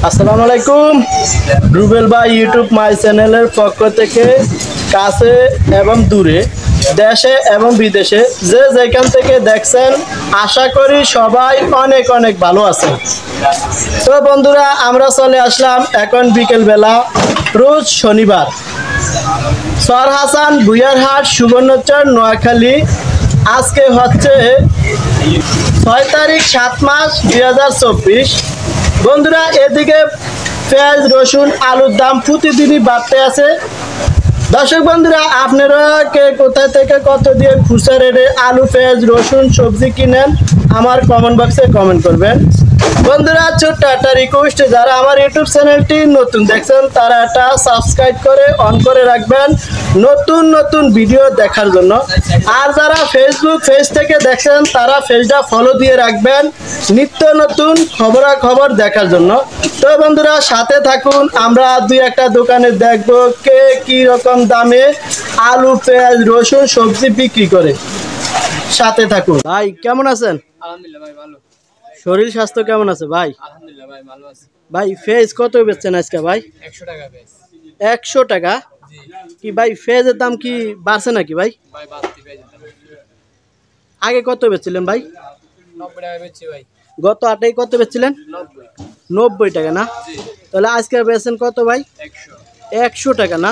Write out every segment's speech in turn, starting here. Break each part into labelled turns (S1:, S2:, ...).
S1: আসসালামু আলাইকুম। রুবেল ভাই ইউটিউব মাই চ্যানেলের পক্ষ থেকে কাছে এবং দূরে, দেশে এবং বিদেশে যে যেখান থেকে দেখছেন, আশা করি সবাই অনেক অনেক ভালো আছেন। তো বন্ধুরা, আমরা চলে আসলাম এখন বিকেলবেলা, রোজ শনিবার, সর হাসান ভুইয়ারহাট, সুবর্ণচর, নোয়াখালী। আজকে হচ্ছে 6 তারিখ 7 মাস 2024। বন্ধুরা, এদিকে পেঁয়াজ, রসুন, আলুর দাম প্রতিদিনই বাড়তে আছে। দর্শক বন্ধুরা, আপনারা কে কোথা থেকে কত দিয়ে খুচরা রেটে আলু, পেঁয়াজ, রসুন, সবজি কিনেন আমার কমেন্ট বক্সে কমেন্ট করবেন। বন্ধুরা, ছোট্ট একটা রিকোয়েস্ট, যারা আমার ইউটিউব চ্যানেলটি নতুন দেখছেন তারা একটা সাবস্ক্রাইব করে অন করে রাখবেন নতুন নতুন ভিডিও দেখার জন্য। আর যারা ফেসবুক পেজ থেকে দেখছেন তারা পেজটা ফলো দিয়ে রাখবেন নিত্য নতুন খবরাখবর দেখার জন্য। তো বন্ধুরা, সাথে থাকুন, আমরা দুই একটা দোকানে দেখবো কে কি রকম দামে আলু, পেঁয়াজ, রসুন, সবজি বিক্রি করে। সাথে থাকুন। ভাই কেমন আছেন?
S2: আলহামদুলিল্লাহ ভাই, ভালো।
S1: শরীর স্বাস্থ্য কেমন আছে ভাই?
S2: আলহামদুলিল্লাহ ভাই, ভালো আছি।
S1: ভাই ফেজ কত বেচছেন আজকে ভাই?
S2: 100 টাকা পেজ।
S1: 100 টাকা?
S2: জি
S1: কি ভাই ফেজের দাম কি বাড়ছে নাকি ভাই?
S2: ভাই, বাড়তি পেজের দাম।
S1: আগে কত বেচছিলেন ভাই?
S2: 90 টাকা বেচছি ভাই।
S1: গত আটেই কত বেচছিলেন?
S2: 90।
S1: 90 টাকা না?
S2: জি
S1: তাহলে আজকে বেচছেন কত ভাই?
S2: 100।
S1: 100 টাকা না?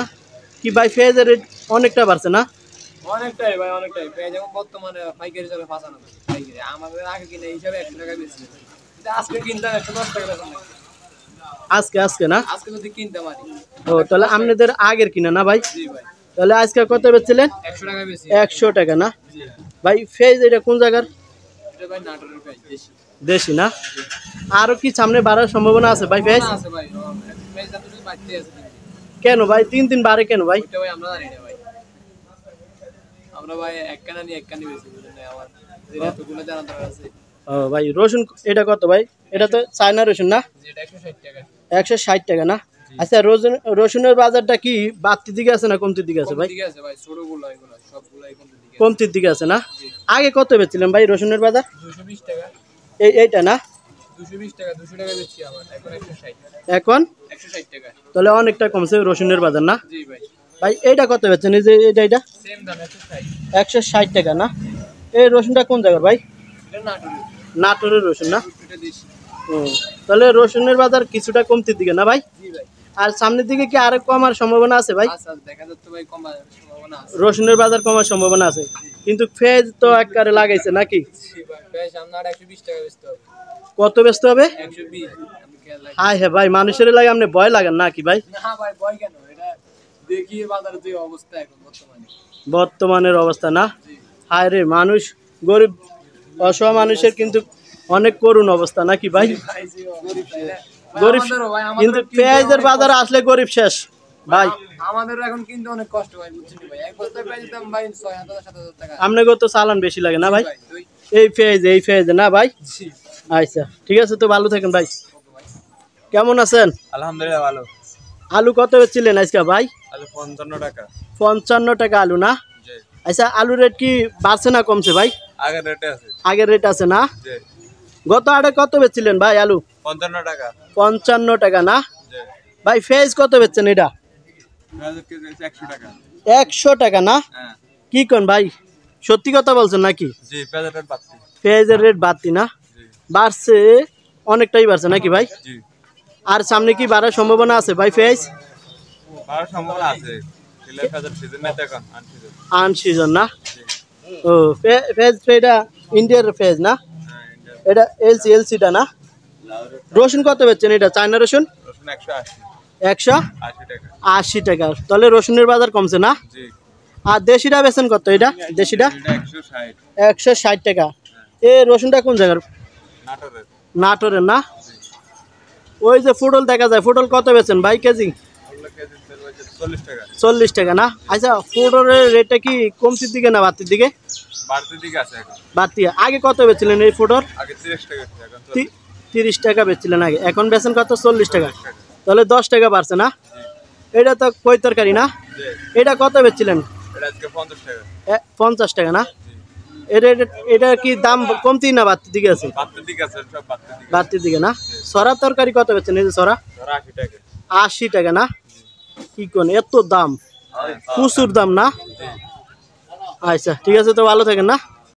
S1: কি ভাই ফেজের রেট অনেকটা বাড়ছে না?
S2: অনেকটাই ভাই, অনেকটাই। পেজ এখন বর্তমানে পাইকারি হিসাবে 95 পাইকারি। আমাদের আগে কিনে হিসাবে 100 টাকা বেচছি। কিন্তু আজকে কিনতাম 110 টাকা বেচতাম না।
S1: আজকে না?
S2: আজকে যদি কিনতাম আর
S1: ও তাহলে আপনাদের আগের কিনা না ভাই?
S2: জি ভাই,
S1: তাহলে আজকে কত বেচছিলেন?
S2: 100 টাকা বেচছি।
S1: 100 টাকা না?
S2: জি
S1: ভাই ফেজ এটা কোন জায়গার?
S2: এটা ভাই নাটোরের পেজ, দেশি।
S1: দেশি না? আরো কি সামনে বাড়ার সম্ভাবনা আছে ভাই ফেজ?
S2: আছে ভাই, পেজ দাম তো বাড়তে আছে।
S1: কেন ভাই 3 বাড়ে কেন ভাই?
S2: ওইটা ভাই আমরা জানি না ভাই। আমরা ভাই এক কানা নিয়ে এক কানি বেশি বুঝেন না, আমার এতগুলো জানা দরকার আছে।
S1: ও ভাই রসুন এটা কত ভাই? এটা তো চায়না রসুন না?
S2: যেটা 160 টাকা।
S1: 160 টাকা না? আচ্ছা, রসুনের বাজারটা কি বাড়তির দিকে আছে না কমতির দিকে আছে ভাই?
S2: ঠিক আছে ভাই, ছোটগুলো এগুলো সবগুলাই কমতে দিকে।
S1: কমতির দিকে আছে না? আগে কত বেচছিলেন ভাই রসুনের বাজার?
S2: 220 টাকা।
S1: এইটা না?
S2: 220 টাকা, 200 টাকা বেচছি আমার। এখন 160।
S1: এখন
S2: 160 টাকা।
S1: তাহলে অনেকটা কমছে রসুনের বাজার না?
S2: জি ভাই।
S1: ভাই এইটা কত বেচছেন? এই যে এটা
S2: সেম দাম 160।
S1: 160 টাকা না? এই রসুনটা কোন জায়গার ভাই?
S2: এটা নাটোরের।
S1: নাটোরের রসুন না?
S2: এটা দেশি।
S1: ও তাহলে রসুনের বাজার কিছুটা কমতির দিকে না ভাই?
S2: জি ভাই।
S1: আর সামনের দিকে কি আরো কমার সম্ভাবনা আছে ভাই?
S2: আচ্ছা, দেখা যাচ্ছে ভাই কমার সম্ভাবনা আছে।
S1: রসুনের বাজার কমার সম্ভাবনা আছে, কিন্তু ফেজ তো একবারে লাগাইছে নাকি?
S2: জি ভাই, বেশ আমরা 120 টাকা বেচতে হবে।
S1: কত বেচতে হবে?
S2: 120। আমি খেয়াল রাখি।
S1: হাই হ্যাঁ ভাই, মানুষের লাগে আপনি ভয় লাগান নাকি ভাই?
S2: না ভাই, ভয় কেন? এটা দেখি বাজারের যে অবস্থা এখন বর্তমানে।
S1: বর্তমানের অবস্থা না?
S2: জি।
S1: হায় রে, মানুষ গরিব অসহায় মানুষের কিন্তু অনেক করুণ অবস্থা নাকি ভাই?
S2: ভাই জি, গরিব শেষ।
S1: গরিব,
S2: আমাদেরও ভাই, আমাদেরও
S1: কিন্তু
S2: কিনতে
S1: পেঁয়াজের
S2: অনেক
S1: বাজার
S2: কষ্ট।
S1: আসলে গরিব শেষ ভাই।
S2: আমাদেরও এখন কিন্তু অনেক কষ্ট ভাই, বুঝছেন ভাই। এক বস্তা পেঁয়াজ দিতাম ভাই 6,000 7,000 টাকা।
S1: আপনাকে তো চালান বেশি লাগে না ভাই?
S2: ভাই দুই।
S1: এই পেঁয়াজ না ভাই?
S2: জি।
S1: আচ্ছা ঠিক আছে, তো ভালো থাকেন ভাই। কেমন আছেন?
S2: আলহামদুলিল্লাহ ভালো।
S1: আলু কত বেচছিলেন আজকে ভাই?
S2: আলু 55 টাকা।
S1: 55 টাকা আলু না?
S2: জি।
S1: আচ্ছা, আলু রেট কি বাড়ছে না কমছে ভাই?
S2: আগের রেটে আছে।
S1: আগের রেট আছে না?
S2: জি।
S1: গত আড়ে কত বেচছিলেন ভাই আলু?
S2: 55 টাকা।
S1: 55 টাকা না?
S2: জি।
S1: ভাই ফেজ কত বেচছেন এটা?
S2: পেঁয়াজের কেজি 100 টাকা।
S1: 100 টাকা না?
S2: হ্যাঁ।
S1: কি কোন ভাই, সত্যি কথা বলছেন নাকি?
S2: জি, পেঁয়াজের রেট বাড়তি।
S1: পেঁয়াজের রেট বাড়তি না?
S2: জি।
S1: বাড়ছে, অনেকটাই বাড়ছে নাকি ভাই?
S2: জি।
S1: আর সামনে কি বাড়ার সম্ভাবনা আছে ভাই পেঁয়াজ?
S2: বাড়ার সম্ভাবনা আছে। তেলের পেঁয়াজের সিজন নাই তো এখন, আনসিজন।
S1: আনসিজন না? ও পেঁয়াজ এটা ইন্ডিয়ার পেঁয়াজ না?
S2: হ্যাঁ, ইন্ডিয়ান।
S1: এটা এলসিটা না? রসুন কত বেচছেন এটা, চায়না রসুন?
S2: রসুন 180।
S1: 180
S2: 80 টাকা।
S1: টাকা। তাহলে রসুনের বাজার কমছে না?
S2: জি।
S1: আর দেশিটা বেচেন কত এটা? দেশিটা
S2: এটা 160।
S1: 160 টাকা। এই রসুনটা কোন জায়গার?
S2: নাটোরের।
S1: নাটোরের না? ওই যে ফুটল দেখা যায়, ফুটল কত বেচেন ভাই কেজি?
S2: ওগুলো কেজি 40 টাকা।
S1: 40 টাকা না? আচ্ছা, ফুটলের রেটটা কি কমতির দিকে না বাড়তির দিকে?
S2: বাড়তির দিকে আছে এখন।
S1: বাড়তি। আগে কত বেচছিলেন এই ফুটল?
S2: আগে 30 টাকা ছিল, এখন 40
S1: 30 টাকা বেচছিলেন আগে, এখন বেচেন কত? 40 টাকা।
S2: টাকা।
S1: তাহলে 10 টাকা বাড়ছে না? এটা তো কই তরকারি না?
S2: জি।
S1: এটা কত বেচছিলেন?
S2: এটা আজকে 50 টাকা।
S1: 50 টাকা না?
S2: জি।
S1: এটা কি দাম কমতি না বাড়তির দিকে আছে? বাড়তির দিকে না। সরা তরকারি কত বেচছেন এই যে সরা? 80 টাকা না? কি কোন এত দাম, প্রচুর দাম না? আচ্ছা ঠিক আছে, তো ভালো থাকেন না।